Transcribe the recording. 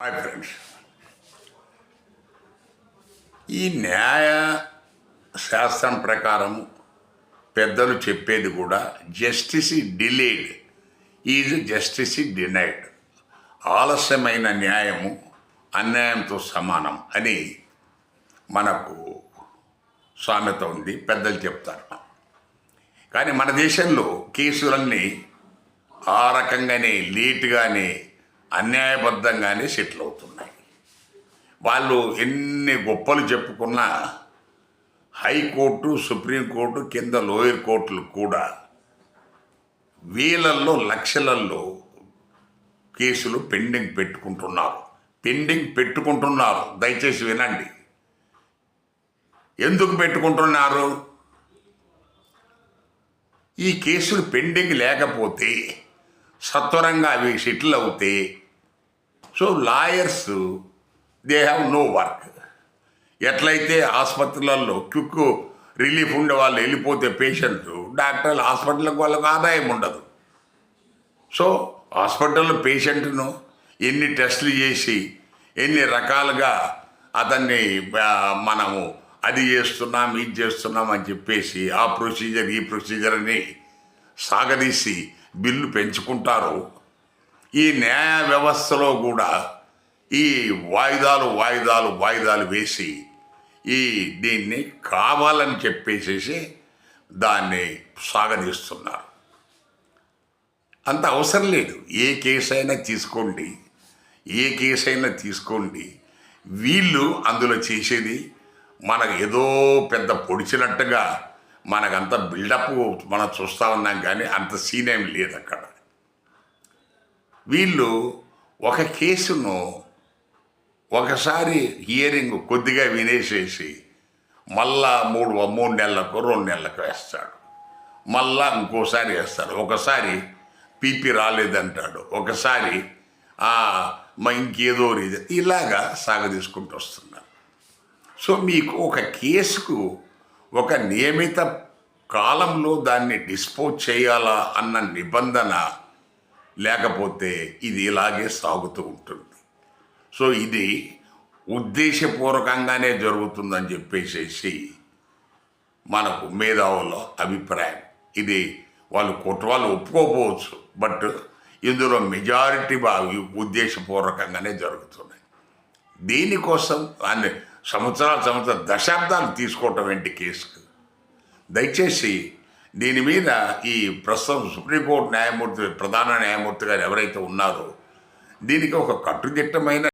Hi friends, ఈ న్యాయ శాస్త్రం ప్రకారం పెద్దలు చెప్పేది కూడా జస్టిస్ ఈ డిలేడ్ ఈజ్ జస్టిస్ ఈ డినైడ్. ఆలస్యమైన న్యాయము అన్యాయంతో సమానం అని మనకు సామెత ఉంది, పెద్దలు చెప్తారు. కానీ మన దేశంలో కేసులన్నీ ఆ రకంగానే లేటుగానే అన్యాయబద్ధంగానే సెటిల్ అవుతున్నాయి. వాళ్ళు ఎన్ని గొప్పలు చెప్పుకున్నా హైకోర్టు, సుప్రీంకోర్టు, కింద లోయర్ కోర్టులు కూడా వేలల్లో లక్షలల్లో కేసులు పెండింగ్ పెట్టుకుంటున్నారు. దయచేసి వినండి. ఎందుకు పెట్టుకుంటున్నారు? ఈ కేసులు పెండింగ్ లేకపోతే సత్వరంగా అవి సెటిల్ అవుతే, so lawyers they have no work. ఎట్లయితే ఆసుపత్రులలో క్విక్ రిలీఫ్ ఉండే వాళ్ళు వెళ్ళిపోతే పేషెంట్, డాక్టర్లు హాస్పిటల్కి వాళ్ళకు ఆదాయం ఉండదు. సో హాస్పిటల్లో పేషెంట్ను ఎన్ని టెస్టులు చేసి ఎన్ని రకాలుగా అతన్ని మనము అది చేస్తున్నాం ఇది చేస్తున్నాం అని చెప్పేసి ఆ ప్రొసీజర్ ఈ ప్రొసీజర్ అని సాగదీసి బిల్లు పెంచుకుంటారు. ఈ న్యాయ వ్యవస్థలో కూడా ఈ వాయిదాలు వేసి దీన్ని కావాలని చెప్పేసేసి దాన్ని సాగదీస్తున్నారు. అంత అవసరం లేదు. ఏ కేసు అయినా తీసుకోండి, వీళ్ళు అందులో చేసేది మనకు ఏదో పెద్ద పొడిచినట్టుగా మనకంత బిల్డప్ మనం చూస్తూ ఉన్నాం, కానీ అంత సీన్ ఏం లేదు అక్కడ. వీళ్ళు ఒక కేసును ఒకసారి హియరింగ్ కొద్దిగా వినేసేసి మళ్ళా మూడు నెలలకు 2 నెలలకు వేస్తాడు, మళ్ళా ఇంకోసారి వేస్తాడు. ఒకసారి పీపీ రాలేదంటాడు, ఒకసారి ఇంకేదో రీజన్, ఇలాగా సాగదీసుకుంటూ వస్తున్నారు. సో మీకు ఒక కేసుకు ఒక నియమిత కాలంలో దాన్ని డిస్పోజ్ చేయాలా అన్న నిబంధన లేకపోతే ఇది ఇలాగే సాగుతూ ఉంటుంది. సో ఇది ఉద్దేశపూర్వకంగానే జరుగుతుందని చెప్పేసి మనకు మేధావుల అభిప్రాయం. ఇది వాళ్ళు ఒప్పుకోకపోవచ్చు, బట్ ఇందులో మెజారిటీ ఉద్దేశపూర్వకంగానే జరుగుతున్నాయి. దీనికోసం అన్ని సంవత్సరాలు దశాబ్దాలు తీసుకోవటం ఏంటి కేసుకు? దయచేసి దీని మీద ఈ ప్రస్తుతం సుప్రీంకోర్టు ప్రధాన న్యాయమూర్తి గారు ఎవరైతే ఉన్నారో దీనికి ఒక కట్టుదిట్టమైన